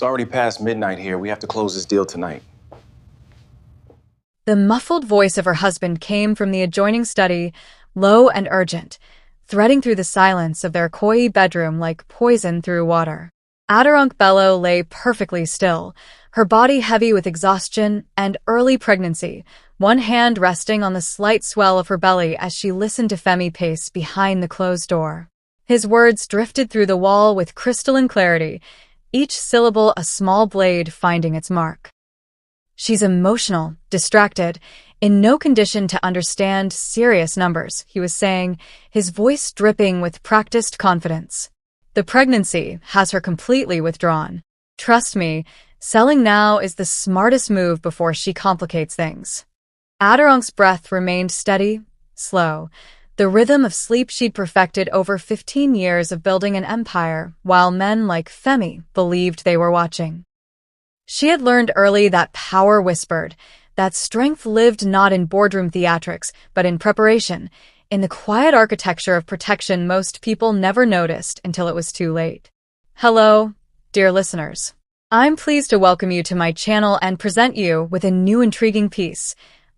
It's already past midnight here. We have to close this deal tonight. The muffled voice of her husband came from the adjoining study, low and urgent, threading through the silence of their coy bedroom like poison through water. Aderonke Bello lay perfectly still, her body heavy with exhaustion and early pregnancy, one hand resting on the slight swell of her belly as she listened to Femi pace behind the closed door. His words drifted through the wall with crystalline clarity, each syllable a small blade finding its mark. "She's emotional, distracted, in no condition to understand serious numbers," he was saying, his voice dripping with practiced confidence. "The pregnancy has her completely withdrawn. Trust me, selling now is the smartest move before she complicates things." Aderonke's breath remained steady, slow, the rhythm of sleep she'd perfected over 15 years of building an empire, while men like Femi believed they were watching. She had learned early that power whispered, that strength lived not in boardroom theatrics, but in preparation, in the quiet architecture of protection most people never noticed until it was too late. Hello, dear listeners. I'm pleased to welcome you to my channel and present you with a new intriguing piece,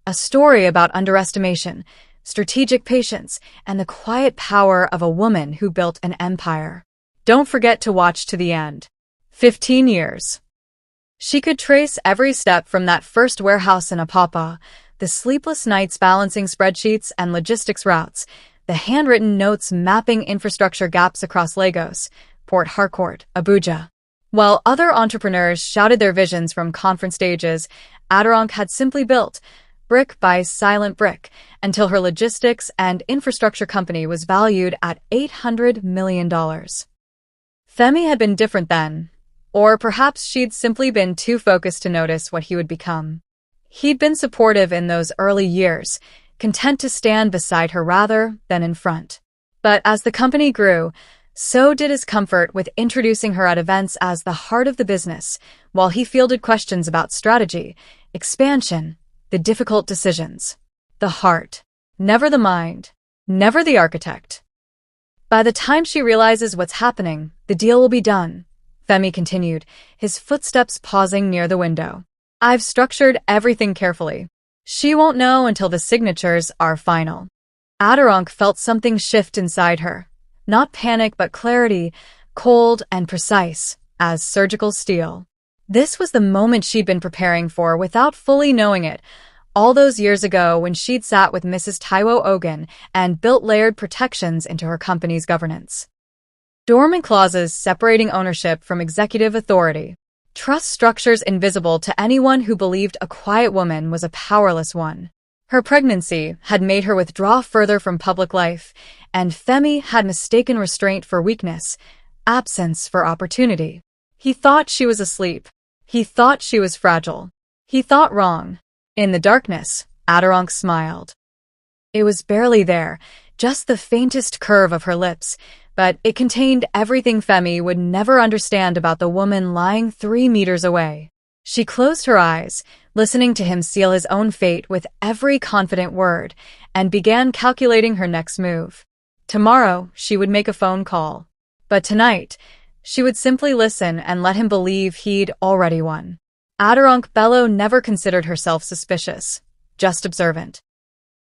a story about underestimation, strategic patience, and the quiet power of a woman who built an empire. Don't forget to watch to the end. 15 years. She could trace every step from that first warehouse in Apapa, the sleepless nights balancing spreadsheets and logistics routes, the handwritten notes mapping infrastructure gaps across Lagos, Port Harcourt, Abuja. While other entrepreneurs shouted their visions from conference stages, Aderonke had simply built, brick by silent brick, until her logistics and infrastructure company was valued at $800 million. Femi had been different then. Or perhaps she'd simply been too focused to notice what he would become. He'd been supportive in those early years, content to stand beside her rather than in front. But as the company grew, so did his comfort with introducing her at events as the heart of the business, while he fielded questions about strategy, expansion, the difficult decisions. The heart, never the mind, never the architect. By the time she realizes what's happening, the deal will be done. Femi continued, his footsteps pausing near the window. "I've structured everything carefully. She won't know until the signatures are final." Aderonke felt something shift inside her. Not panic, but clarity, cold and precise, as surgical steel. This was the moment she'd been preparing for without fully knowing it, all those years ago when she'd sat with Mrs. Taiwo Ogun and built layered protections into her company's governance. Dormant clauses separating ownership from executive authority. Trust structures invisible to anyone who believed a quiet woman was a powerless one. Her pregnancy had made her withdraw further from public life, and Femi had mistaken restraint for weakness, absence for opportunity. He thought she was asleep. He thought she was fragile. He thought wrong. In the darkness, Aderonke smiled. It was barely there, just the faintest curve of her lips, but it contained everything Femi would never understand about the woman lying 3 meters away. She closed her eyes, listening to him seal his own fate with every confident word, and began calculating her next move. Tomorrow, she would make a phone call. But tonight, she would simply listen and let him believe he'd already won. Aderonke Bello never considered herself suspicious, just observant.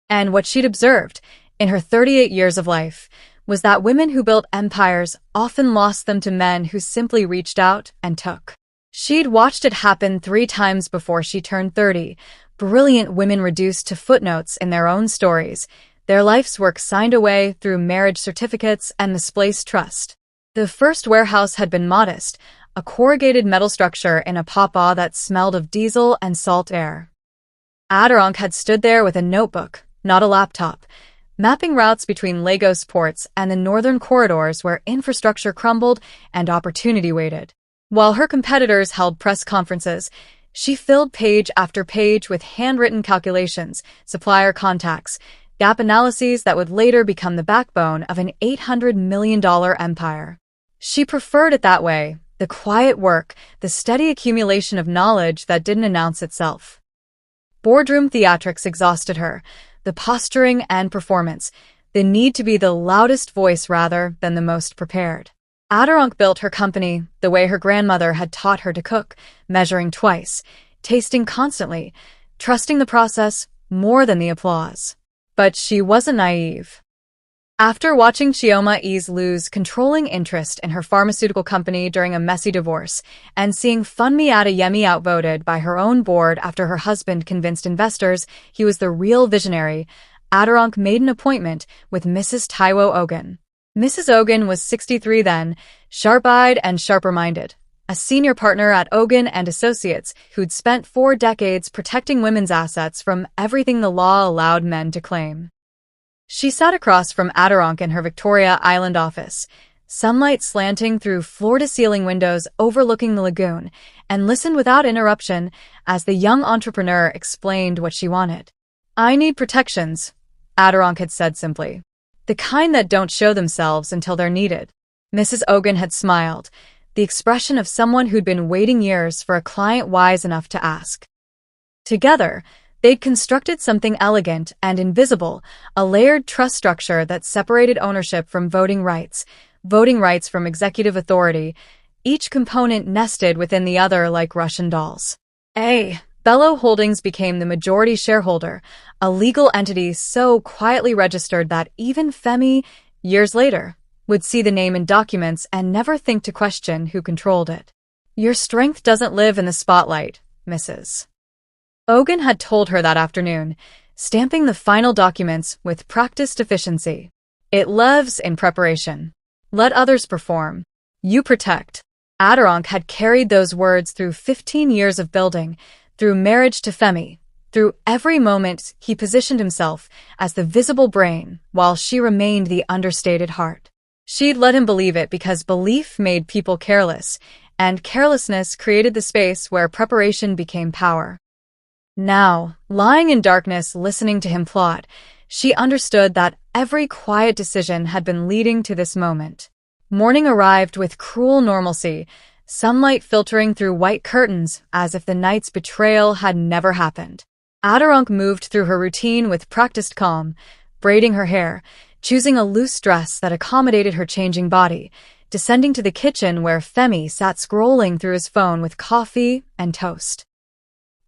And what she'd observed, in her 38 years of life, was that women who built empires often lost them to men who simply reached out and took. She'd watched it happen 3 times before she turned 30, brilliant women reduced to footnotes in their own stories, their life's work signed away through marriage certificates and misplaced trust. The first warehouse had been modest, a corrugated metal structure in a pawpaw that smelled of diesel and salt air. Aderonke had stood there with a notebook, not a laptop, mapping routes between Lagos ports and the northern corridors where infrastructure crumbled and opportunity waited. While her competitors held press conferences, she filled page after page with handwritten calculations, supplier contacts, gap analyses that would later become the backbone of an $800 million empire. She preferred it that way, the quiet work, the steady accumulation of knowledge that didn't announce itself. Boardroom theatrics exhausted her, the posturing and performance, the need to be the loudest voice rather than the most prepared. Aderonke built her company the way her grandmother had taught her to cook, measuring twice, tasting constantly, trusting the process more than the applause. But she wasn't naive. After watching Chioma Ease lose controlling interest in her pharmaceutical company during a messy divorce, and seeing Funmi Adeyemi outvoted by her own board after her husband convinced investors he was the real visionary, Aderonke made an appointment with Mrs. Taiwo Ogun. Mrs. Ogun was 63 then, sharp-eyed and sharper-minded, a senior partner at Ogun and Associates who'd spent 4 decades protecting women's assets from everything the law allowed men to claim. She sat across from Aderonke in her Victoria Island office, sunlight slanting through floor-to-ceiling windows overlooking the lagoon, and listened without interruption as the young entrepreneur explained what she wanted. "I need protections," Aderonke had said simply. "The kind that don't show themselves until they're needed." Mrs. Ogun had smiled, the expression of someone who'd been waiting years for a client wise enough to ask. Together, they'd constructed something elegant and invisible, a layered trust structure that separated ownership from voting rights from executive authority, each component nested within the other like Russian dolls. Bello Holdings became the majority shareholder, a legal entity so quietly registered that even Femi, years later, would see the name in documents and never think to question who controlled it. "Your strength doesn't live in the spotlight, Mrs. Ogun had told her that afternoon, stamping the final documents with practiced efficiency. "It lives in preparation. Let others perform. You protect." Aderonke had carried those words through 15 years of building, through marriage to Femi, through every moment he positioned himself as the visible brain while she remained the understated heart. She'd let him believe it because belief made people careless, and carelessness created the space where preparation became power. Now, lying in darkness listening to him plot, she understood that every quiet decision had been leading to this moment. Morning arrived with cruel normalcy, sunlight filtering through white curtains as if the night's betrayal had never happened. Aderonke moved through her routine with practiced calm, braiding her hair, choosing a loose dress that accommodated her changing body, descending to the kitchen where Femi sat scrolling through his phone with coffee and toast.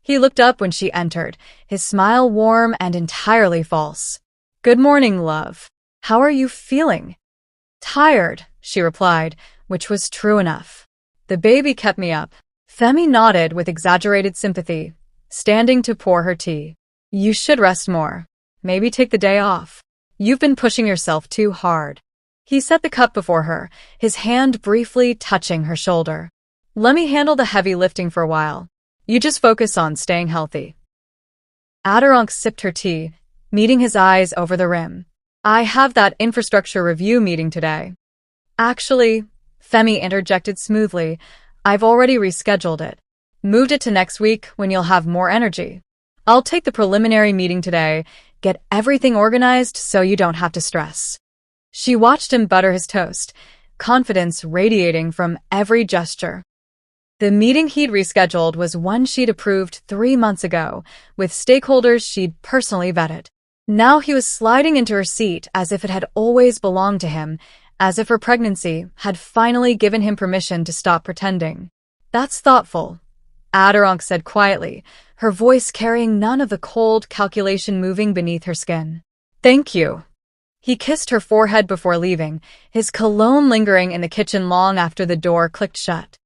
He looked up when she entered, his smile warm and entirely false. "Good morning, love. How are you feeling?" "Tired," she replied, which was true enough. "The baby kept me up." Femi nodded with exaggerated sympathy, standing to pour her tea. "You should rest more. Maybe take the day off. You've been pushing yourself too hard." He set the cup before her, his hand briefly touching her shoulder. "Let me handle the heavy lifting for a while. You just focus on staying healthy." Aderonke sipped her tea, meeting his eyes over the rim. "I have that infrastructure review meeting today." "Actually," Femi interjected smoothly, "I've already rescheduled it. Moved it to next week when you'll have more energy. I'll take the preliminary meeting today, get everything organized so you don't have to stress." She watched him butter his toast, confidence radiating from every gesture. The meeting he'd rescheduled was one she'd approved 3 months ago, with stakeholders she'd personally vetted. Now he was sliding into her seat as if it had always belonged to him, as if her pregnancy had finally given him permission to stop pretending. "That's thoughtful," Aderonke said quietly, her voice carrying none of the cold calculation moving beneath her skin. "Thank you." He kissed her forehead before leaving, his cologne lingering in the kitchen long after the door clicked shut.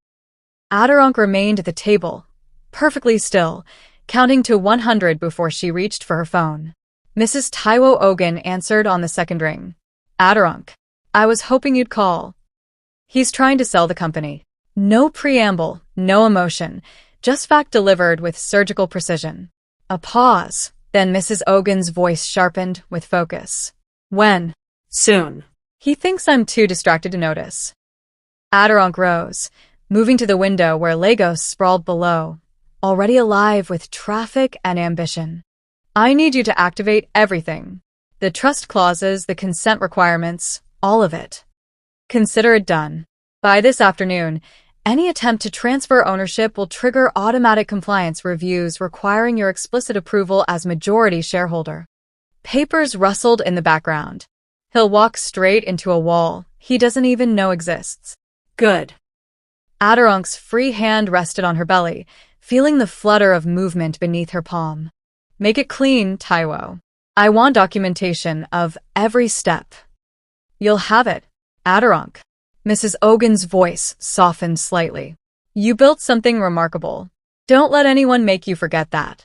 Aderonke remained at the table, perfectly still, counting to 100 before she reached for her phone. Mrs. Taiwo Ogun answered on the second ring. "Aderonke, I was hoping you'd call. He's trying to sell the company." No preamble, no emotion, just fact delivered with surgical precision. A pause, then Mrs. Ogun's voice sharpened with focus. "When?" "Soon." "He thinks I'm too distracted to notice." Aderonke rose, moving to the window where Lagos sprawled below, already alive with traffic and ambition. "I need you to activate everything. The trust clauses, the consent requirements, all of it. Consider it done. By this afternoon, any attempt to transfer ownership will trigger automatic compliance reviews requiring your explicit approval as majority shareholder." Papers rustled in the background. "He'll walk straight into a wall he doesn't even know exists." Good. Aderonke's free hand rested on her belly, feeling the flutter of movement beneath her palm. Make it clean, Taiwo. I want documentation of every step. You'll have it, Aderonke. Mrs. Ogan's voice softened slightly. You built something remarkable. Don't let anyone make you forget that.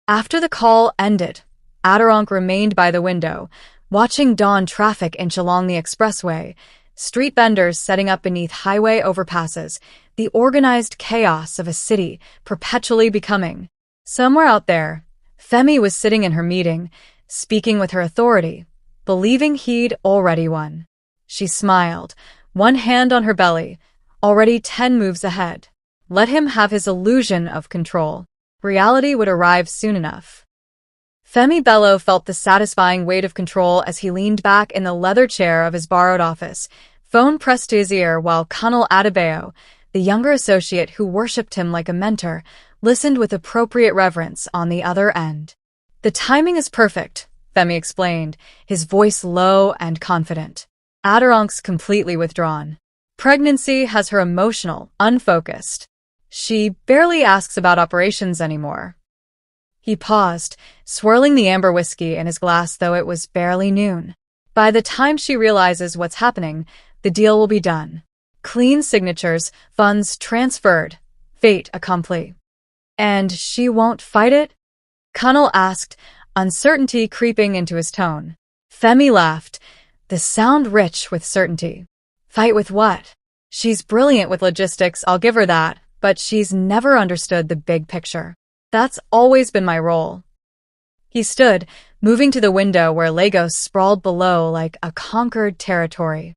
After the call ended, Aderonke remained by the window, watching dawn traffic inch along the expressway, street vendors setting up beneath highway overpasses, the organized chaos of a city perpetually becoming. Somewhere out there, Femi was sitting in her meeting, speaking with her authority, believing he'd already won. She smiled, one hand on her belly, already 10 moves ahead. Let him have his illusion of control. Reality would arrive soon enough. Femi Bello felt the satisfying weight of control as he leaned back in the leather chair of his borrowed office, phone pressed to his ear while Colonel Adebayo, the younger associate who worshipped him like a mentor, listened with appropriate reverence on the other end. The timing is perfect, Femi explained, his voice low and confident. Aderonke's completely withdrawn. Pregnancy has her emotional, unfocused. She barely asks about operations anymore. He paused, swirling the amber whiskey in his glass though it was barely noon. By the time she realizes what's happening, the deal will be done. Clean signatures, funds transferred, fait accompli. And she won't fight it? Colonel asked, uncertainty creeping into his tone. Femi laughed, the sound rich with certainty. Fight with what? She's brilliant with logistics, I'll give her that, but she's never understood the big picture. That's always been my role. He stood, moving to the window where Lagos sprawled below like a conquered territory.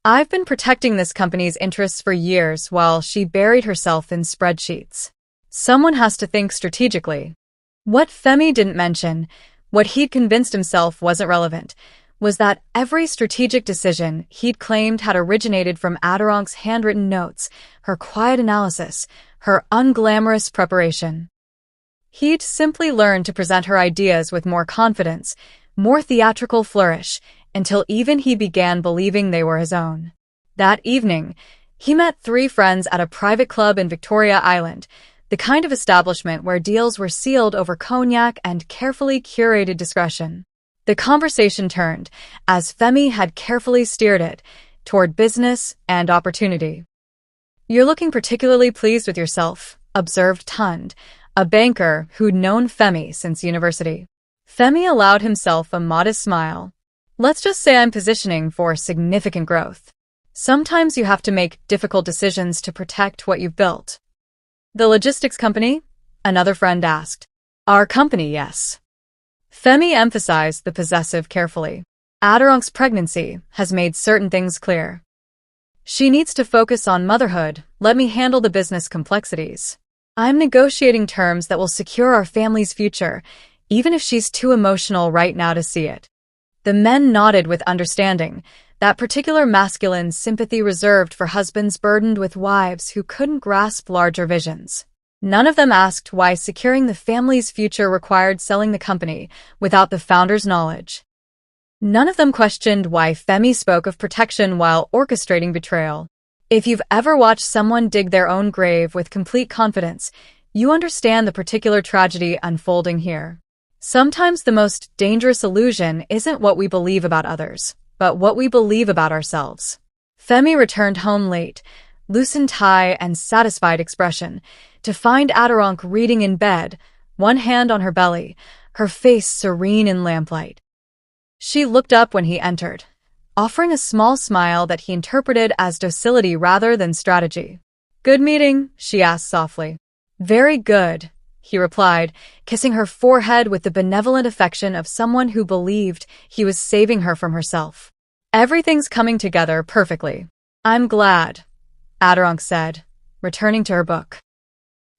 I've been protecting this company's interests for years while she buried herself in spreadsheets. Someone has to think strategically. What Femi didn't mention, what he'd convinced himself wasn't relevant, was that every strategic decision he'd claimed had originated from Aderonke's handwritten notes, her quiet analysis, her unglamorous preparation. He'd simply learned to present her ideas with more confidence, more theatrical flourish, until even he began believing they were his own. That evening, he met 3 friends at a private club in Victoria Island, the kind of establishment where deals were sealed over cognac and carefully curated discretion. The conversation turned, as Femi had carefully steered it, toward business and opportunity. You're looking particularly pleased with yourself, observed Tund, a banker who'd known Femi since university. Femi allowed himself a modest smile. Let's just say I'm positioning for significant growth. Sometimes you have to make difficult decisions to protect what you've built. The logistics company? Another friend asked. Our company, yes. Femi emphasized the possessive carefully. Aderonke's pregnancy has made certain things clear. She needs to focus on motherhood. Let me handle the business complexities. I'm negotiating terms that will secure our family's future, even if she's too emotional right now to see it. The men nodded with understanding, that particular masculine sympathy reserved for husbands burdened with wives who couldn't grasp larger visions. None of them asked why securing the family's future required selling the company without the founder's knowledge. None of them questioned why Femi spoke of protection while orchestrating betrayal. If you've ever watched someone dig their own grave with complete confidence, you understand the particular tragedy unfolding here. Sometimes the most dangerous illusion isn't what we believe about others, but what we believe about ourselves. Femi returned home late, loosened tie and satisfied expression, to find Aderonke reading in bed, one hand on her belly, her face serene in lamplight. She looked up when he entered, offering a small smile that he interpreted as docility rather than strategy. Good meeting, she asked softly. Very good, he replied, kissing her forehead with the benevolent affection of someone who believed he was saving her from herself. Everything's coming together perfectly. I'm glad, Aderonke said, returning to her book.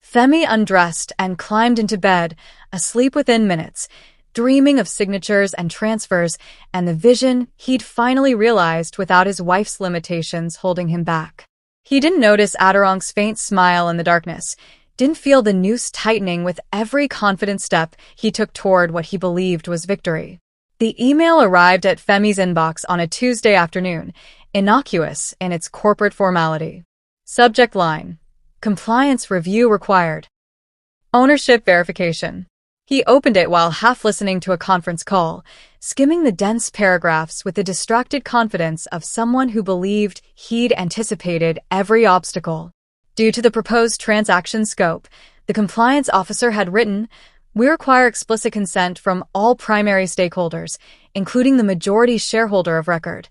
Femi undressed and climbed into bed, asleep within minutes, dreaming of signatures and transfers and the vision he'd finally realized without his wife's limitations holding him back. He didn't notice Aderonke's faint smile in the darkness, didn't feel the noose tightening with every confident step he took toward what he believed was victory. The email arrived at Femi's inbox on a Tuesday afternoon, innocuous in its corporate formality. Subject line: compliance review required. Ownership verification. He opened it while half listening to a conference call, skimming the dense paragraphs with the distracted confidence of someone who believed he'd anticipated every obstacle. Due to the proposed transaction scope, the compliance officer had written, "We require explicit consent from all primary stakeholders, including the majority shareholder of record,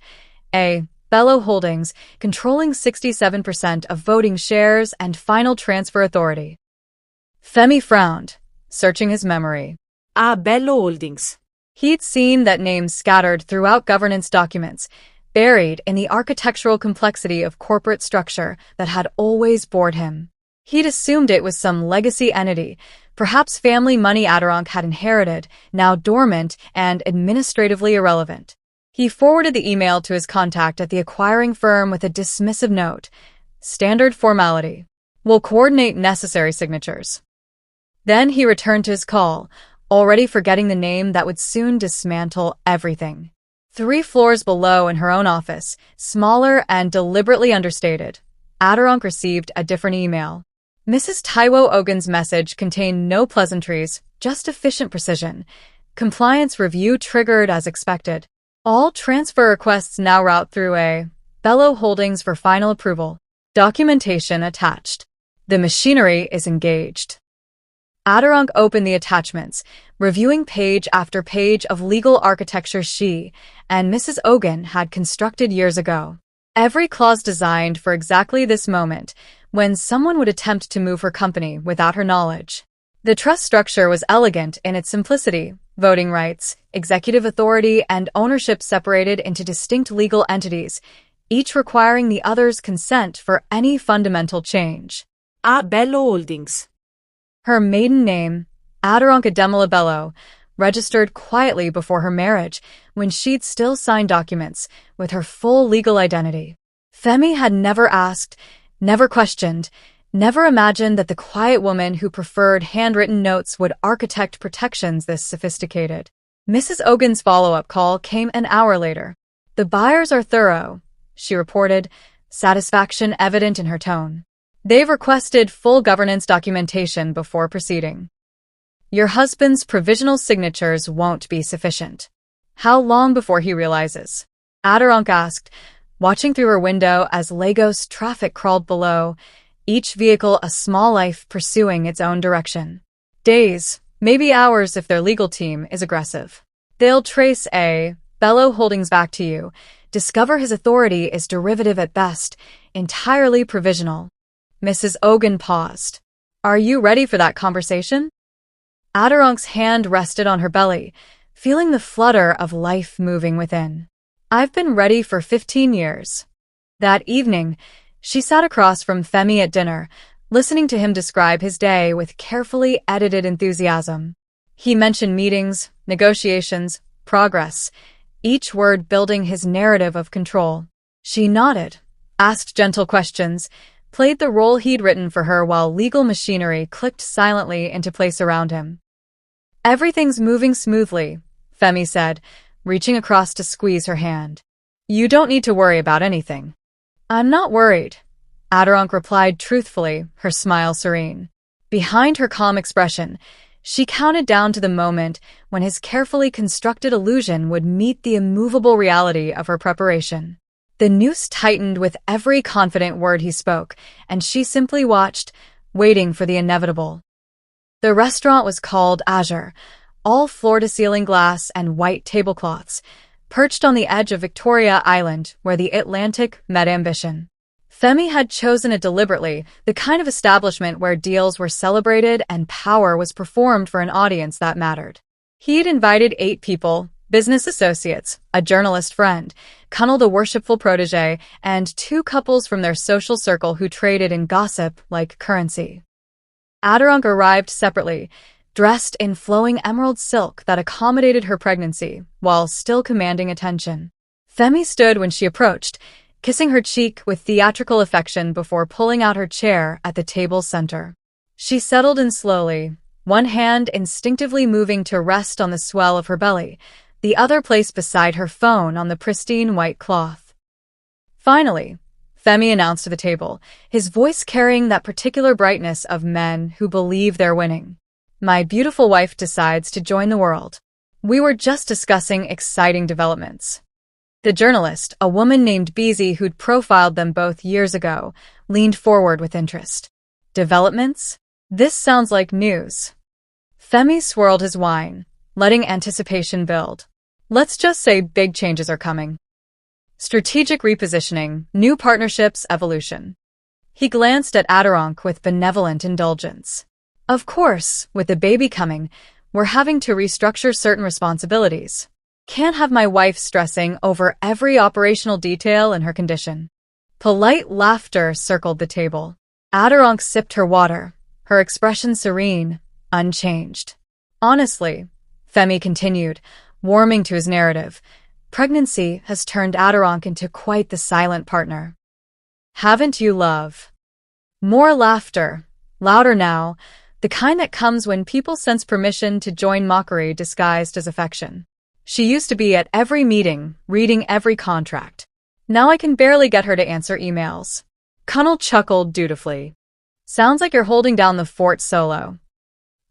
A. Bello Holdings, controlling 67% of voting shares and final transfer authority." Femi frowned, searching his memory. Bello Holdings. He'd seen that name scattered throughout governance documents, buried in the architectural complexity of corporate structure that had always bored him. He'd assumed it was some legacy entity, perhaps family money Aderonke had inherited, now dormant and administratively irrelevant. He forwarded the email to his contact at the acquiring firm with a dismissive note. Standard formality. We'll coordinate necessary signatures. Then he returned to his call, already forgetting the name that would soon dismantle everything. 3 floors below in her own office, smaller and deliberately understated, Aderonke received a different email. Mrs. Taiwo Ogun's message contained no pleasantries, just efficient precision. Compliance review triggered as expected. All transfer requests now route through A. Bello Holdings for final approval. Documentation attached. The machinery is engaged. Aderonke opened the attachments, reviewing page after page of legal architecture she and Mrs. Ogun had constructed years ago. Every clause designed for exactly this moment, when someone would attempt to move her company without her knowledge. The trust structure was elegant in its simplicity: voting rights, executive authority, and ownership separated into distinct legal entities, each requiring the other's consent for any fundamental change. Bello Holdings. Her maiden name, Aderonke Bello, registered quietly before her marriage when she'd still signed documents with her full legal identity. Femi had never asked, never questioned, never imagined that the quiet woman who preferred handwritten notes would architect protections this sophisticated. Mrs. Ogun's follow-up call came an hour later. "The buyers are thorough," she reported, satisfaction evident in her tone. "They've requested full governance documentation before proceeding. Your husband's provisional signatures won't be sufficient." "How long before he realizes?" Aderonke asked, watching through her window as Lagos traffic crawled below, each vehicle a small life pursuing its own direction. "Days, maybe hours if their legal team is aggressive. They'll trace A. Bello Holdings back to you, discover his authority is derivative at best, entirely provisional." Mrs. Ogun paused. "Are you ready for that conversation?" Aderonke's hand rested on her belly, feeling the flutter of life moving within. "I've been ready for 15 years. That evening, she sat across from Femi at dinner, listening to him describe his day with carefully edited enthusiasm. He mentioned meetings, negotiations, progress, each word building his narrative of control. She nodded, asked gentle questions, played the role he'd written for her while legal machinery clicked silently into place around him. "Everything's moving smoothly," Femi said, reaching across to squeeze her hand. "You don't need to worry about anything." "I'm not worried," Aderonke replied truthfully, her smile serene. Behind her calm expression, she counted down to the moment when his carefully constructed illusion would meet the immovable reality of her preparation. The noose tightened with every confident word he spoke, and she simply watched, waiting for the inevitable. The restaurant was called Azure, all floor-to-ceiling glass and white tablecloths, perched on the edge of Victoria Island where the Atlantic met ambition. Femi had chosen it deliberately, the kind of establishment where deals were celebrated and power was performed for an audience that mattered. He'd invited 8 people, business associates, a journalist friend, Cunnel the worshipful protege, and 2 couples from their social circle who traded in gossip like currency. Aderonke arrived separately, dressed in flowing emerald silk that accommodated her pregnancy, while still commanding attention. Femi stood when she approached, kissing her cheek with theatrical affection before pulling out her chair at the table's center. She settled in slowly, one hand instinctively moving to rest on the swell of her belly, the other placed beside her phone on the pristine white cloth. Finally, Femi announced to the table, his voice carrying that particular brightness of men who believe they're winning. My beautiful wife decides to join the world. We were just discussing exciting developments. The journalist, a woman named Beezy who'd profiled them both years ago, leaned forward with interest. Developments? This sounds like news. Femi swirled his wine, letting anticipation build. Let's just say big changes are coming. Strategic repositioning, new partnerships, evolution. He glanced at Aderonke with benevolent indulgence. Of course, with the baby coming, we're having to restructure certain responsibilities. Can't have my wife stressing over every operational detail in her condition. Polite laughter circled the table. Aderonke sipped her water, her expression serene, unchanged. Honestly, Femi continued, warming to his narrative, pregnancy has turned Aderonke into quite the silent partner. Haven't you, love? More laughter, louder now, the kind that comes when people sense permission to join mockery disguised as affection. She used to be at every meeting, reading every contract. Now I can barely get her to answer emails. Connell chuckled dutifully. Sounds like you're holding down the fort solo.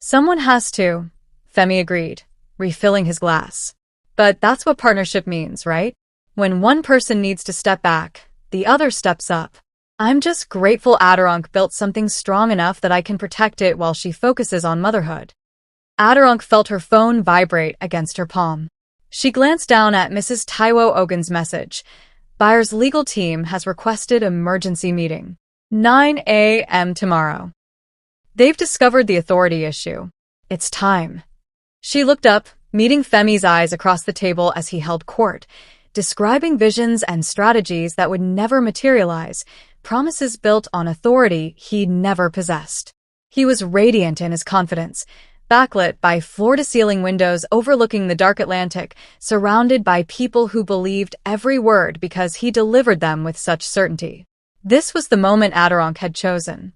Someone has to, Femi agreed, refilling his glass. But that's what partnership means, right? When one person needs to step back, the other steps up. I'm just grateful Aderonke built something strong enough that I can protect it while she focuses on motherhood. Aderonke felt her phone vibrate against her palm. She glanced down at Mrs. Taiwo Ogun's message. Buyer's legal team has requested emergency meeting. 9 a.m. tomorrow. They've discovered the authority issue. It's time. She looked up, meeting Femi's eyes across the table as he held court, describing visions and strategies that would never materialize, promises built on authority he'd never possessed. He was radiant in his confidence, backlit by floor-to-ceiling windows overlooking the dark Atlantic, surrounded by people who believed every word because he delivered them with such certainty. This was the moment Aderonke had chosen.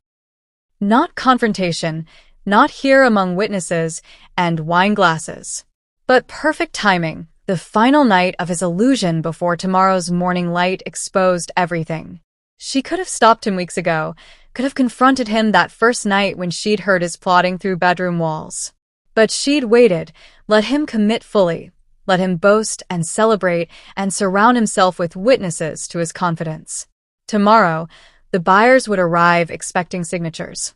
Not confrontation, not here among witnesses and wine glasses. But perfect timing, the final night of his illusion before tomorrow's morning light exposed everything. She could have stopped him weeks ago, could have confronted him that first night when she'd heard his plotting through bedroom walls. But she'd waited, let him commit fully, let him boast and celebrate and surround himself with witnesses to his confidence. Tomorrow, the buyers would arrive expecting signatures.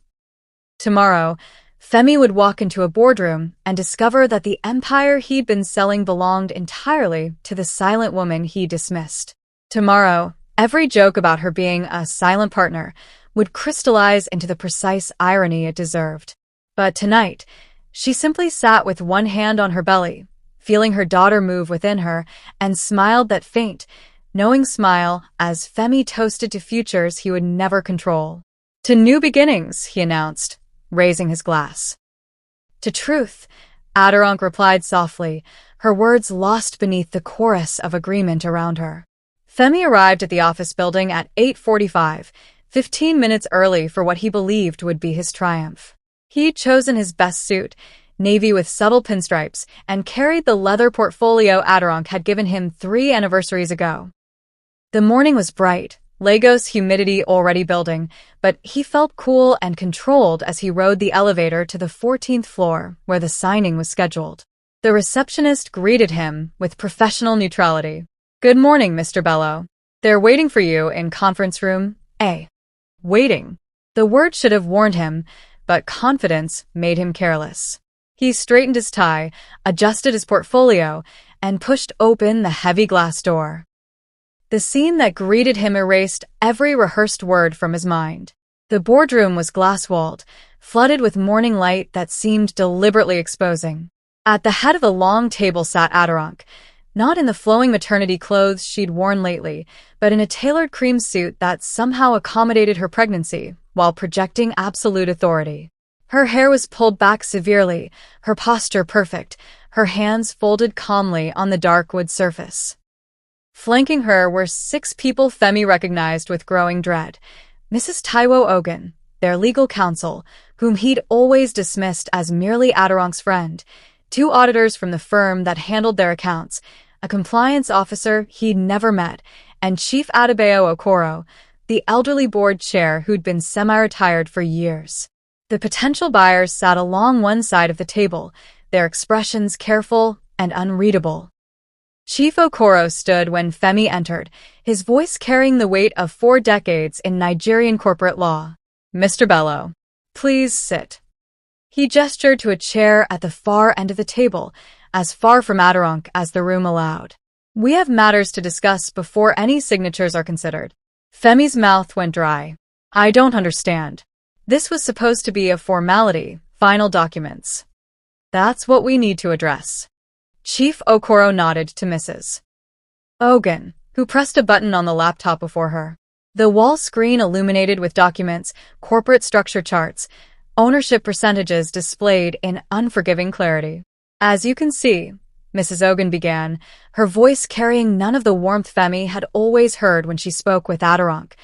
Tomorrow, Femi would walk into a boardroom and discover that the empire he'd been selling belonged entirely to the silent woman he dismissed. Tomorrow, every joke about her being a silent partner would crystallize into the precise irony it deserved. But tonight, she simply sat with one hand on her belly, feeling her daughter move within her, and smiled that faint, knowing smile as Femi toasted to futures he would never control. To new beginnings, he announced, raising his glass. To truth, Aderonke replied softly, her words lost beneath the chorus of agreement around her. Femi arrived at the office building at 8:45, 15 minutes early for what he believed would be his triumph. He'd chosen his best suit, navy with subtle pinstripes, and carried the leather portfolio Aderonke had given him 3 anniversaries ago. The morning was bright, Lagos humidity already building, but he felt cool and controlled as he rode the elevator to the 14th floor, where the signing was scheduled. The receptionist greeted him with professional neutrality. Good morning, Mr. Bello. They're waiting for you in conference room A. Waiting. The word should have warned him, but confidence made him careless. He straightened his tie, adjusted his portfolio, and pushed open the heavy glass door. The scene that greeted him erased every rehearsed word from his mind. The boardroom was glass-walled, flooded with morning light that seemed deliberately exposing. At the head of a long table sat Aderonke, not in the flowing maternity clothes she'd worn lately, but in a tailored cream suit that somehow accommodated her pregnancy while projecting absolute authority. Her hair was pulled back severely, her posture perfect, her hands folded calmly on the dark wood surface. Flanking her were 6 people Femi recognized with growing dread. Mrs. Taiwo Ogun, their legal counsel, whom he'd always dismissed as merely Aderonke's friend, 2 auditors from the firm that handled their accounts, a compliance officer he'd never met, and Chief Adebayo Okoro, the elderly board chair who'd been semi-retired for years. The potential buyers sat along one side of the table, their expressions careful and unreadable. Chief Okoro stood when Femi entered, his voice carrying the weight of 4 decades in Nigerian corporate law. "Mr. Bello, please sit." He gestured to a chair at the far end of the table, as far from Aderonke as the room allowed. "We have matters to discuss before any signatures are considered." Femi's mouth went dry. "I don't understand. This was supposed to be a formality, final documents." "That's what we need to address." Chief Okoro nodded to Mrs. Ogun, who pressed a button on the laptop before her. The wall screen illuminated with documents, corporate structure charts, ownership percentages displayed in unforgiving clarity. "As you can see," Mrs. Ogun began, her voice carrying none of the warmth Femi had always heard when she spoke with Aderonke,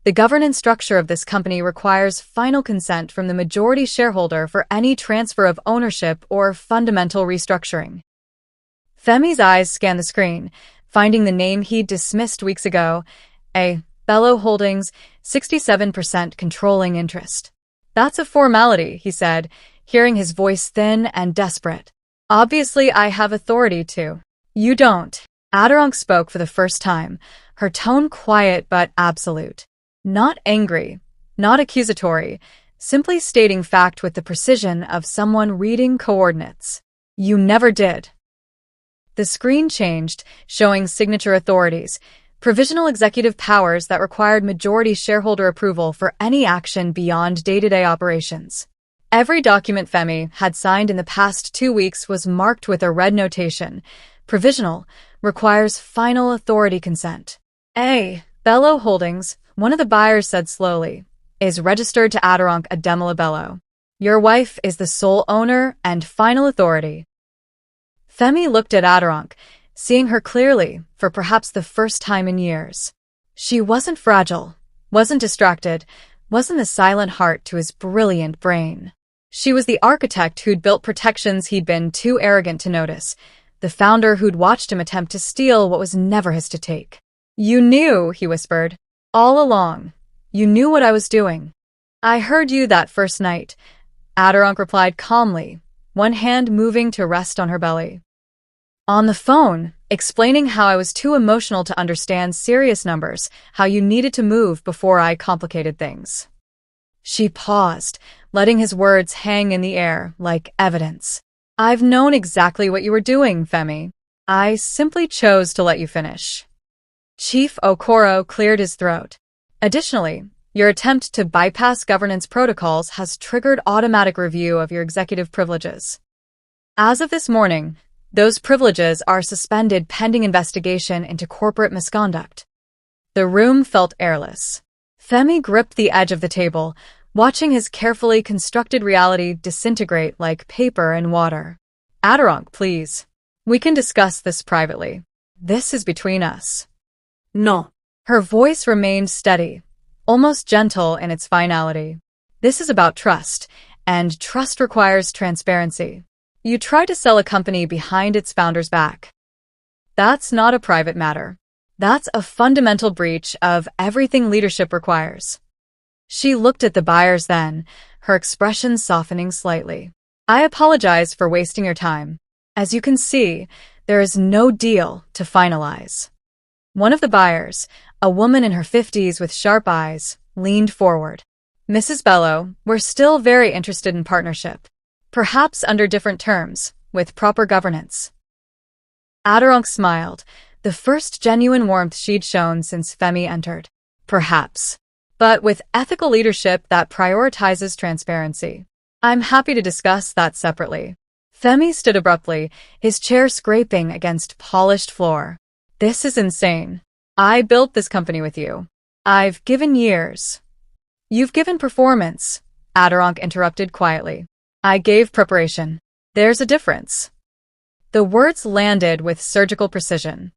"the governance structure of this company requires final consent from the majority shareholder for any transfer of ownership or fundamental restructuring." Femi's eyes scanned the screen, finding the name he'd dismissed weeks ago, Bello Holdings, 67% controlling interest. "That's a formality," he said, hearing his voice thin and desperate. "Obviously, I have authority to." "You don't." Aderonke spoke for the first time, her tone quiet but absolute. Not angry, not accusatory, simply stating fact with the precision of someone reading coordinates. "You never did." The screen changed, showing signature authorities, provisional executive powers that required majority shareholder approval for any action beyond day-to-day operations. Every document Femi had signed in the past 2 weeks was marked with a red notation. "Provisional, requires final authority consent." Bello Holdings, one of the buyers said slowly, "is registered to Aderonke Bello. Your wife is the sole owner and final authority." Femi looked at Aderonke, seeing her clearly for perhaps the first time in years. She wasn't fragile, wasn't distracted, wasn't the silent heart to his brilliant brain. She was the architect who'd built protections he'd been too arrogant to notice, the founder who'd watched him attempt to steal what was never his to take. "You knew," he whispered. "All along. You knew what I was doing." "I heard you that first night," Aderonke replied calmly, one hand moving to rest on her belly. "On the phone, explaining how I was too emotional to understand serious numbers, how you needed to move before I complicated things." She paused, letting his words hang in the air like evidence. "I've known exactly what you were doing, Femi. I simply chose to let you finish." Chief Okoro cleared his throat. "Additionally, your attempt to bypass governance protocols has triggered automatic review of your executive privileges. As of this morning, those privileges are suspended pending investigation into corporate misconduct." The room felt airless. Femi gripped the edge of the table, watching his carefully constructed reality disintegrate like paper in water. "Aderonke, please. We can discuss this privately. This is between us." No. Her voice remained steady, almost gentle in its finality. "This is about trust, and trust requires transparency. You try to sell a company behind its founder's back. That's not a private matter. That's a fundamental breach of everything leadership requires." She looked at the buyers then, her expression softening slightly. "I apologize for wasting your time. As you can see, there is no deal to finalize." One of the buyers, a woman in her 50s with sharp eyes, leaned forward. "Mrs. Bello, we're still very interested in partnership. Perhaps under different terms, with proper governance." Aderonke smiled, the first genuine warmth she'd shown since Femi entered. "Perhaps. But with ethical leadership that prioritizes transparency. I'm happy to discuss that separately." Femi stood abruptly, his chair scraping against polished floor. "This is insane. I built this company with you. I've given years." "You've given performance," Aderonke interrupted quietly. "I gave preparation. There's a difference." The words landed with surgical precision.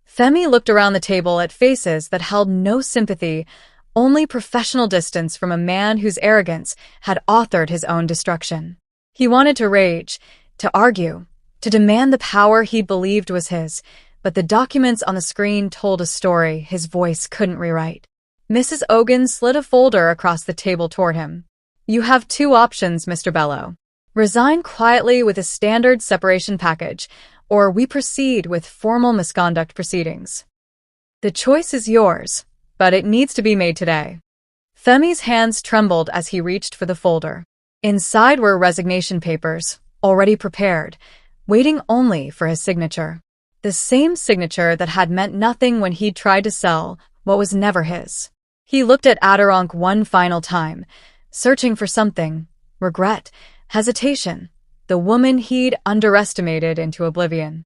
Femi looked around the table at faces that held no sympathy, only professional distance from a man whose arrogance had authored his own destruction. He wanted to rage, to argue, to demand the power he believed was his, but the documents on the screen told a story his voice couldn't rewrite. Mrs. Ogan slid a folder across the table toward him. "You have two options, Mr. Bello. Resign quietly with a standard separation package, or we proceed with formal misconduct proceedings. The choice is yours, but it needs to be made today." Femi's hands trembled as he reached for the folder. Inside were resignation papers, already prepared, waiting only for his signature. The same signature that had meant nothing when he'd tried to sell what was never his. He looked at Aderonke one final time, searching for something: regret, hesitation, the woman he'd underestimated into oblivion.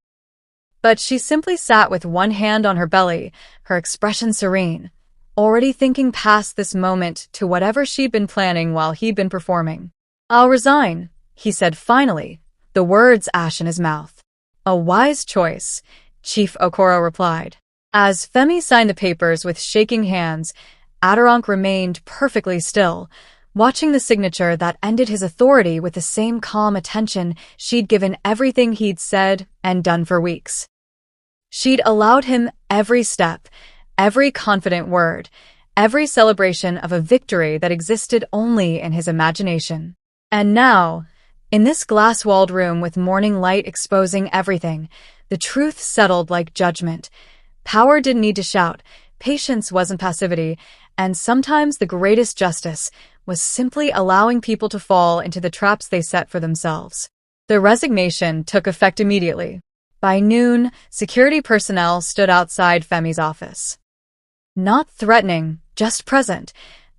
But she simply sat with one hand on her belly, her expression serene, already thinking past this moment to whatever she'd been planning while he'd been performing. "I'll resign," he said finally, the words ash in his mouth. "A wise choice," Chief Okoro replied. As Femi signed the papers with shaking hands, Aderonke remained perfectly still, watching the signature that ended his authority with the same calm attention she'd given everything he'd said and done for weeks. She'd allowed him every step, every confident word, every celebration of a victory that existed only in his imagination. And now, in this glass-walled room with morning light exposing everything, the truth settled like judgment. Power didn't need to shout, patience wasn't passivity, and sometimes the greatest justice was simply allowing people to fall into the traps they set for themselves. The resignation took effect immediately. By noon, security personnel stood outside Femi's office. Not threatening, just present,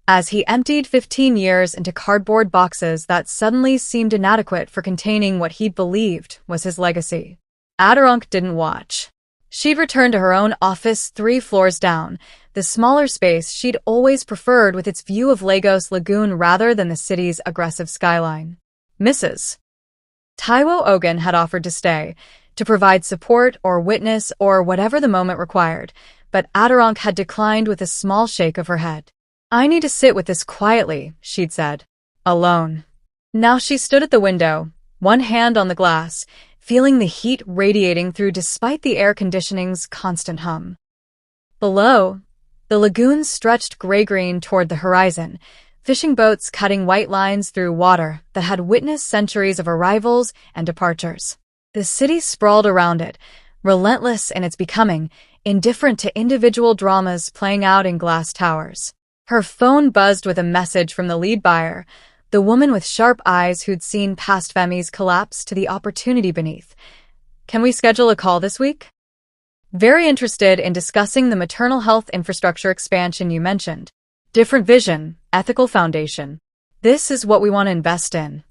as he emptied 15 years into cardboard boxes that suddenly seemed inadequate for containing what he believed was his legacy. Aderonke didn't watch. She'd returned to her own office 3 floors down, the smaller space she'd always preferred with its view of Lagos Lagoon rather than the city's aggressive skyline. Mrs. Taiwo Ogun had offered to stay, to provide support or witness or whatever the moment required, but Aderonke had declined with a small shake of her head. "I need to sit with this quietly," she'd said. "Alone." Now she stood at the window, one hand on the glass, feeling the heat radiating through despite the air conditioning's constant hum. Below, the lagoon stretched gray-green toward the horizon, fishing boats cutting white lines through water that had witnessed centuries of arrivals and departures. The city sprawled around it, relentless in its becoming, indifferent to individual dramas playing out in glass towers. Her phone buzzed with a message from the lead buyer, the woman with sharp eyes who'd seen past Femi's collapse to the opportunity beneath. "Can we schedule a call this week? Very interested in discussing the maternal health infrastructure expansion you mentioned. Different vision, ethical foundation. This is what we want to invest in."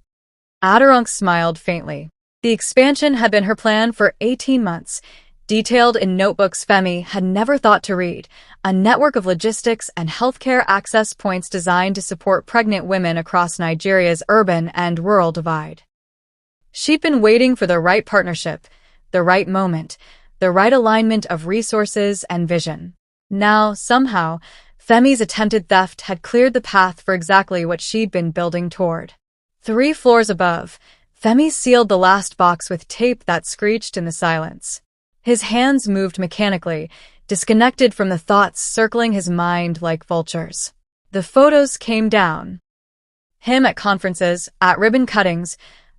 Aderonke smiled faintly. The expansion had been her plan for 18 months, detailed in notebooks Femi had never thought to read, a network of logistics and healthcare access points designed to support pregnant women across Nigeria's urban and rural divide. She'd been waiting for the right partnership, the right moment, the right alignment of resources and vision. Now, somehow, Femi's attempted theft had cleared the path for exactly what she'd been building toward. 3 floors above, Femi sealed the last box with tape that screeched in the silence. His hands moved mechanically, disconnected from the thoughts circling his mind like vultures. The photos came down. Him at conferences, at ribbon cuttings,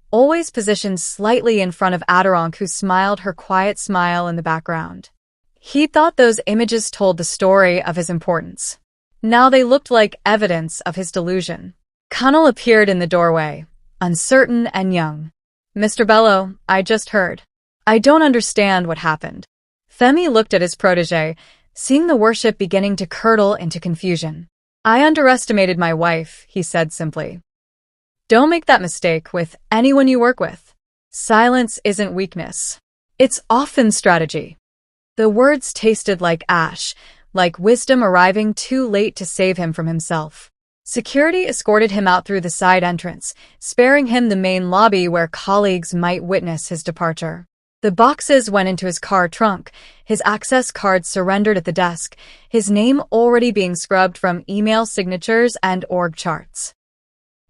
always positioned slightly in front of Aderonke, who smiled her quiet smile in the background. He thought those images told the story of his importance. Now they looked like evidence of his delusion. Connell appeared in the doorway, uncertain and young. "Mr. Bello, I just heard. I don't understand what happened." Femi looked at his protégé, seeing the worship beginning to curdle into confusion. "I underestimated my wife," he said simply. "Don't make that mistake with anyone you work with. Silence isn't weakness. It's often strategy." The words tasted like ash, like wisdom arriving too late to save him from himself. Security escorted him out through the side entrance, sparing him the main lobby where colleagues might witness his departure. The boxes went into his car trunk, his access card surrendered at the desk, his name already being scrubbed from email signatures and org charts.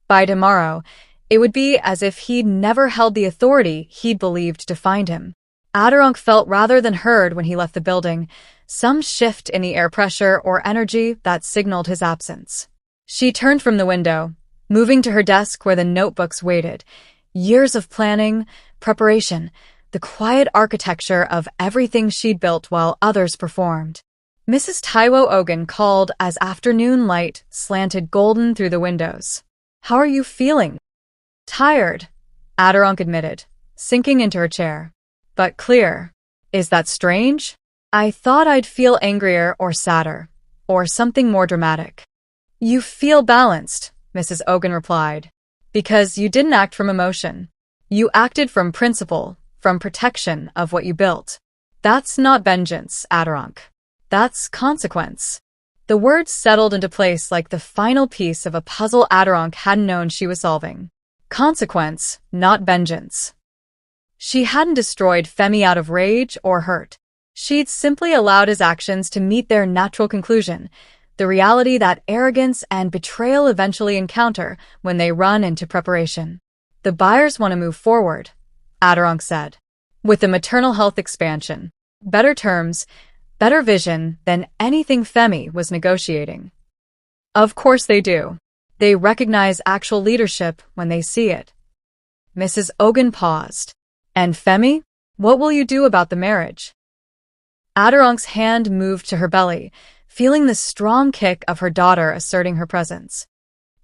By tomorrow, it would be as if he'd never held the authority he'd believed defined him. Aderonke felt rather than heard when he left the building, some shift in the air pressure or energy that signaled his absence. She turned from the window, moving to her desk where the notebooks waited. Years of planning, preparation, the quiet architecture of everything she'd built while others performed. Mrs. Taiwo Ogun called as afternoon light slanted golden through the windows. "How are you feeling?" "Tired," Aderonke admitted, sinking into her chair. "But clear. Is that strange? I thought I'd feel angrier or sadder, or something more dramatic." "You feel balanced," Mrs. Ogun replied, "because you didn't act from emotion. You acted from principle, from protection of what you built. That's not vengeance, Aderonke. That's consequence." The words settled into place like the final piece of a puzzle Aderonke hadn't known she was solving. Consequence, not vengeance. She hadn't destroyed Femi out of rage or hurt. She'd simply allowed his actions to meet their natural conclusion, the reality that arrogance and betrayal eventually encounter when they run into preparation. "The buyers want to move forward," Aderonke said, "with the maternal health expansion. Better terms, better vision than anything Femi was negotiating." "Of course they do. They recognize actual leadership when they see it." Mrs. Ogun paused. "And Femi? What will you do about the marriage?" Aderonke's hand moved to her belly, feeling the strong kick of her daughter asserting her presence.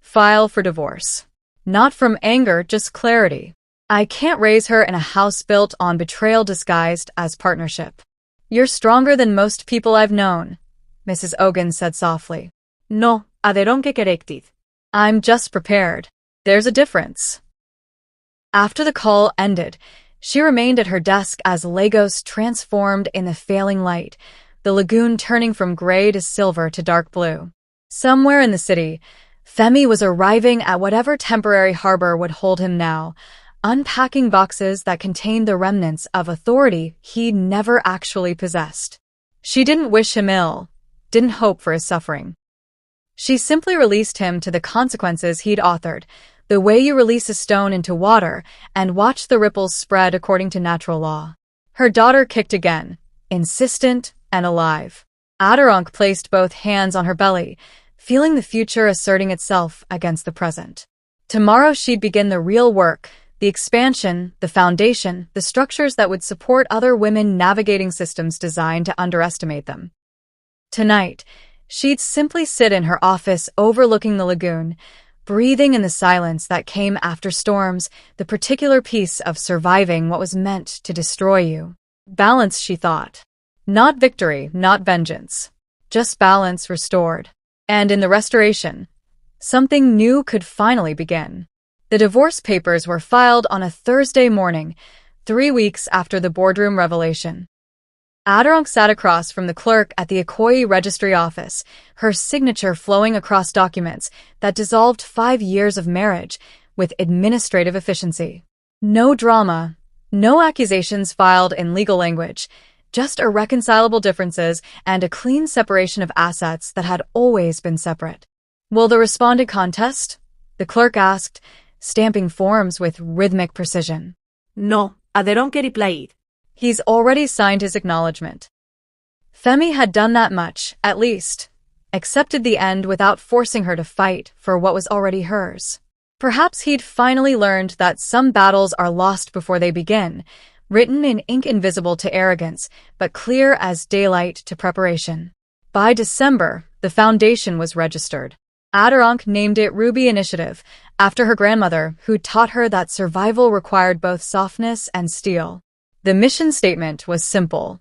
"File for divorce. Not from anger, just clarity. I can't raise her in a house built on betrayal disguised as partnership." "You're stronger than most people I've known," Mrs. Ogun said softly. "No, Aderonke corrected. I'm just prepared. There's a difference." After the call ended, she remained at her desk as Lagos transformed in the failing light, the lagoon turning from gray to silver to dark blue. Somewhere in the city, Femi was arriving at whatever temporary harbor would hold him now, unpacking boxes that contained the remnants of authority he'd never actually possessed. She didn't wish him ill, didn't hope for his suffering. She simply released him to the consequences he'd authored, the way you release a stone into water and watch the ripples spread according to natural law. Her daughter kicked again, insistent and alive. Aderonke placed both hands on her belly, feeling the future asserting itself against the present. Tomorrow she'd begin the real work, the expansion, the foundation, the structures that would support other women navigating systems designed to underestimate them. Tonight, she'd simply sit in her office overlooking the lagoon, breathing in the silence that came after storms, the particular piece of surviving what was meant to destroy you. Balance, she thought. Not victory, not vengeance. Just balance restored. And in the restoration, something new could finally begin. The divorce papers were filed on a Thursday morning, 3 weeks after the boardroom revelation. Aderonke sat across from the clerk at the Ikoyi registry office, her signature flowing across documents that dissolved 5 years of marriage with administrative efficiency. No drama, no accusations filed in legal language, just irreconcilable differences and a clean separation of assets that had always been separate. "Will the respondent contest?" the clerk asked, stamping forms with rhythmic precision. No, Aderonke replied. He's already signed his acknowledgement. Femi had done that much, at least, accepted the end without forcing her to fight for what was already hers. Perhaps he'd finally learned that some battles are lost before they begin, written in ink invisible to arrogance, but clear as daylight to preparation. By December, the foundation was registered. Aderonke named it Ruby Initiative, after her grandmother, who taught her that survival required both softness and steel. The mission statement was simple: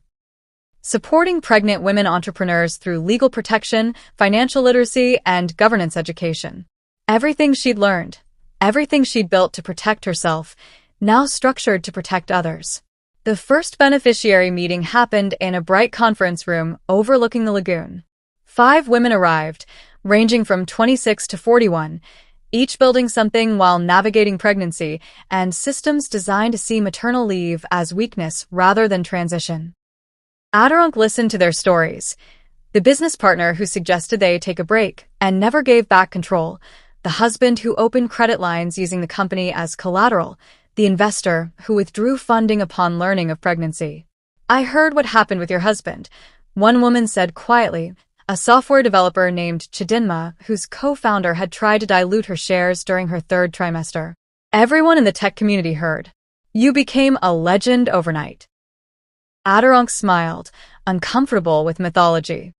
supporting pregnant women entrepreneurs through legal protection, financial literacy, and governance education. Everything she'd learned, everything she'd built to protect herself, now structured to protect others. The first beneficiary meeting happened in a bright conference room overlooking the lagoon. 5 women arrived, ranging from 26 to 41, each building something while navigating pregnancy and systems designed to see maternal leave as weakness rather than transition. Aderonke listened to their stories. The business partner who suggested they take a break and never gave back control, the husband who opened credit lines using the company as collateral, the investor who withdrew funding upon learning of pregnancy. "I heard what happened with your husband," one woman said quietly, a software developer named Chidinma, whose co-founder had tried to dilute her shares during her third trimester. Everyone in the tech community heard. "You became a legend overnight." Aderonke smiled, uncomfortable with mythology.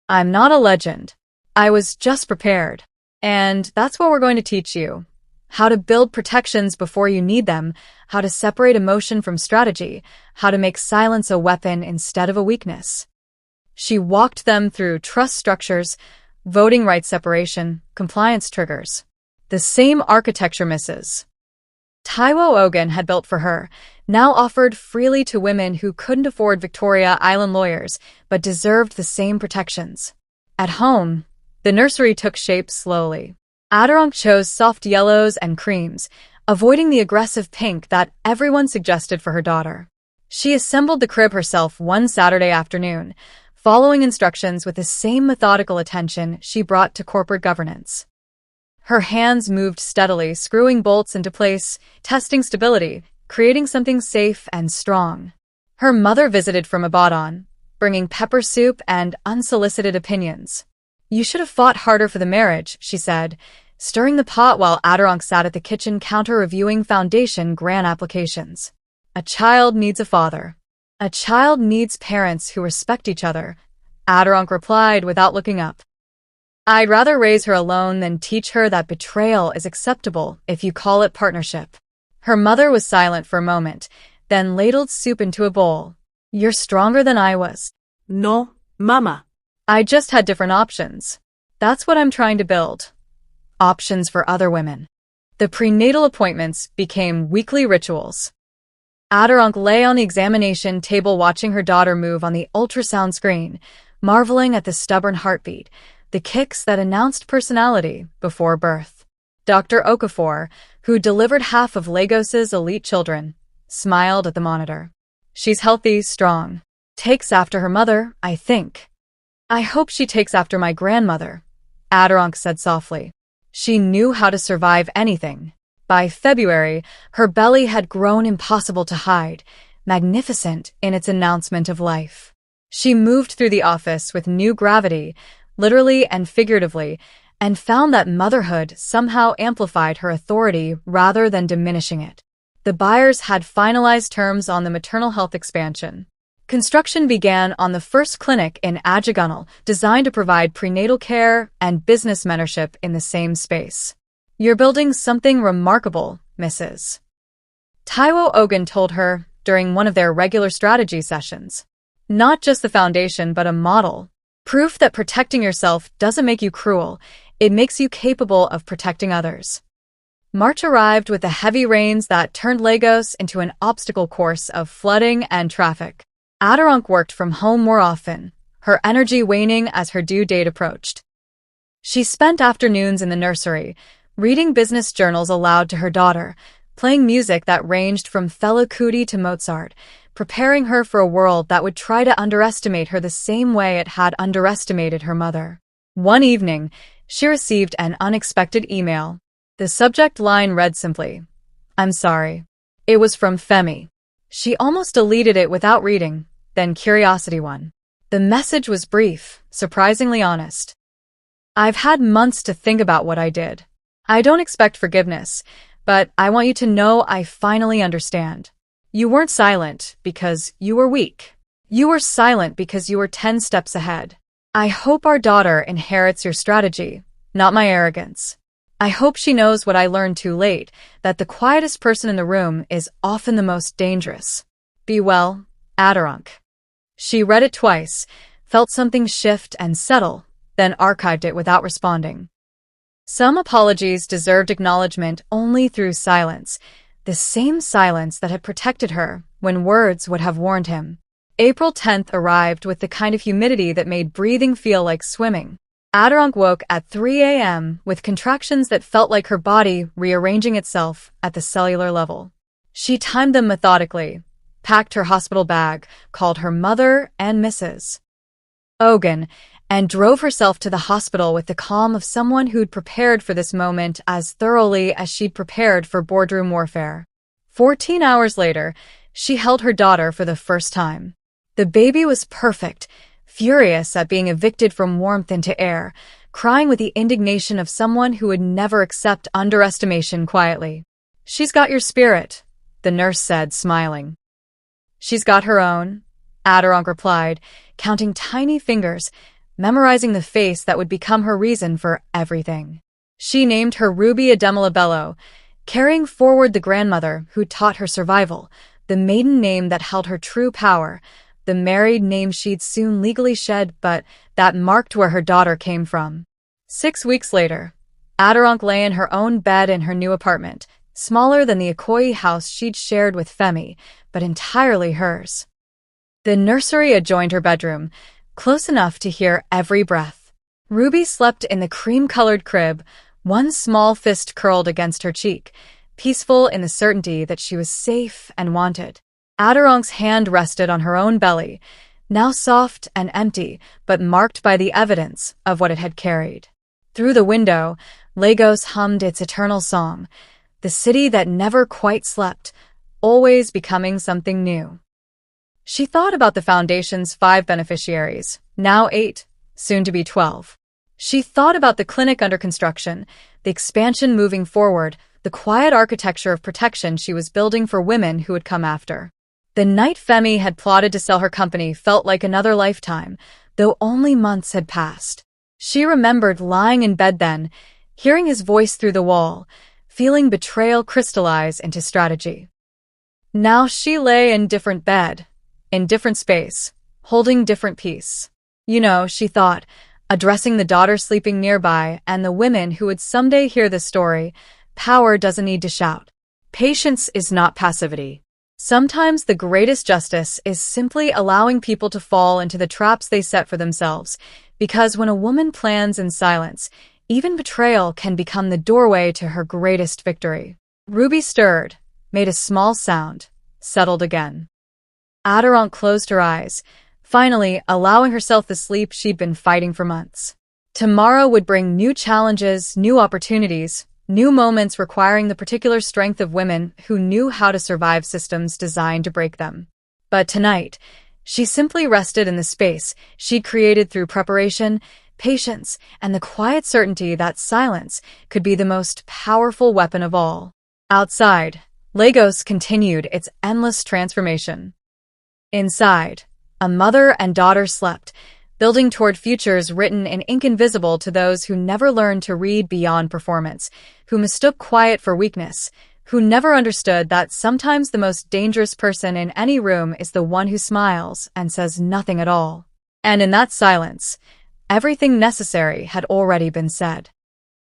"I'm not a legend. I was just prepared. And that's what we're going to teach you. How to build protections before you need them, how to separate emotion from strategy, how to make silence a weapon instead of a weakness." She walked them through trust structures, voting rights separation, compliance triggers. The same architecture Mrs. Taiwo Ogun had built for her, now offered freely to women who couldn't afford Victoria Island lawyers but deserved the same protections. At home, the nursery took shape slowly. Aderonke chose soft yellows and creams, avoiding the aggressive pink that everyone suggested for her daughter. She assembled the crib herself one Saturday afternoon, following instructions with the same methodical attention she brought to corporate governance. Her hands moved steadily, screwing bolts into place, testing stability, creating something safe and strong. Her mother visited from Abadan, bringing pepper soup and unsolicited opinions. "You should have fought harder for the marriage," she said, stirring the pot while Aderonke sat at the kitchen counter reviewing foundation grant applications. "A child needs a father. A child needs parents who respect each other," Aderonke replied without looking up. "I'd rather raise her alone than teach her that betrayal is acceptable if you call it partnership." Her mother was silent for a moment, then ladled soup into a bowl. "You're stronger than I was." No, Mama. "I just had different options. That's what I'm trying to build. Options for other women." The prenatal appointments became weekly rituals. Aderonke lay on the examination table watching her daughter move on the ultrasound screen, marveling at the stubborn heartbeat, the kicks that announced personality before birth. Dr. Okafor, who delivered half of Lagos's elite children, smiled at the monitor. "She's healthy, strong. Takes after her mother, I think." "I hope she takes after my grandmother," Aderonke said softly. She knew how to survive anything. By February, her belly had grown impossible to hide, magnificent in its announcement of life. She moved through the office with new gravity, literally and figuratively, and found that motherhood somehow amplified her authority rather than diminishing it. The buyers had finalized terms on the maternal health expansion. Construction began on the first clinic in Ajagunal, designed to provide prenatal care and business mentorship in the same space. "You're building something remarkable, Mrs. Taiwo Ogun told her during one of their regular strategy sessions. "Not just the foundation, but a model. Proof that protecting yourself doesn't make you cruel, it makes you capable of protecting others." March arrived with the heavy rains that turned Lagos into an obstacle course of flooding and traffic. Aderonke worked from home more often, her energy waning as her due date approached. She spent afternoons in the nursery, reading business journals aloud to her daughter, playing music that ranged from Fela Kuti to Mozart, preparing her for a world that would try to underestimate her the same way it had underestimated her mother. One evening, she received an unexpected email. The subject line read simply, "I'm sorry." It was from Femi. She almost deleted it without reading, then curiosity won. The message was brief, surprisingly honest. "I've had months to think about what I did. I don't expect forgiveness, but I want you to know I finally understand. You weren't silent because you were weak. You were silent because you were 10 steps ahead. I hope our daughter inherits your strategy, not my arrogance. I hope she knows what I learned too late, that the quietest person in the room is often the most dangerous. Be well, Aderonke." She read it twice, felt something shift and settle, then archived it without responding. Some apologies deserved acknowledgement only through silence, the same silence that had protected her when words would have warned him. April 10th arrived with the kind of humidity that made breathing feel like swimming. Aderonke woke at 3 a.m. with contractions that felt like her body rearranging itself at the cellular level. She timed them methodically, packed her hospital bag, called her mother and Mrs. Ogun, and drove herself to the hospital with the calm of someone who'd prepared for this moment as thoroughly as she'd prepared for boardroom warfare. 14 hours later, she held her daughter for the first time. The baby was perfect, furious at being evicted from warmth into air, crying with the indignation of someone who would never accept underestimation quietly. "She's got your spirit," the nurse said, smiling. "She's got her own," Aderonke replied, counting tiny fingers, memorizing the face that would become her reason for everything. She named her Ruby Aderonke Bello, carrying forward the grandmother who taught her survival, the maiden name that held her true power, the married name she'd soon legally shed but that marked where her daughter came from. 6 weeks later, Aderonke lay in her own bed in her new apartment, smaller than the Ikoyi house she'd shared with Femi, but entirely hers. The nursery adjoined her bedroom, close enough to hear every breath. Ruby slept in the cream-colored crib, one small fist curled against her cheek, peaceful in the certainty that she was safe and wanted. Aderonke's hand rested on her own belly, now soft and empty, but marked by the evidence of what it had carried. Through the window, Lagos hummed its eternal song, the city that never quite slept, always becoming something new. She thought about the Foundation's 5 beneficiaries, now 8, soon to be 12. She thought about the clinic under construction, the expansion moving forward, the quiet architecture of protection she was building for women who would come after. The night Femi had plotted to sell her company felt like another lifetime, though only months had passed. She remembered lying in bed then, hearing his voice through the wall, feeling betrayal crystallize into strategy. Now she lay in different bed, in different space, holding different peace. You know, she thought, addressing the daughter sleeping nearby and the women who would someday hear the story, power doesn't need to shout. Patience is not passivity. Sometimes the greatest justice is simply allowing people to fall into the traps they set for themselves, because when a woman plans in silence, even betrayal can become the doorway to her greatest victory. Ruby stirred, made a small sound, settled again. Aderonke closed her eyes, finally allowing herself the sleep she'd been fighting for months. Tomorrow would bring new challenges, new opportunities, new moments requiring the particular strength of women who knew how to survive systems designed to break them. But tonight, she simply rested in the space she'd created through preparation, patience, and the quiet certainty that silence could be the most powerful weapon of all. Outside, Lagos continued its endless transformation. Inside, a mother and daughter slept, building toward futures written in ink invisible to those who never learned to read beyond performance, who mistook quiet for weakness, who never understood that sometimes the most dangerous person in any room is the one who smiles and says nothing at all. And in that silence, everything necessary had already been said.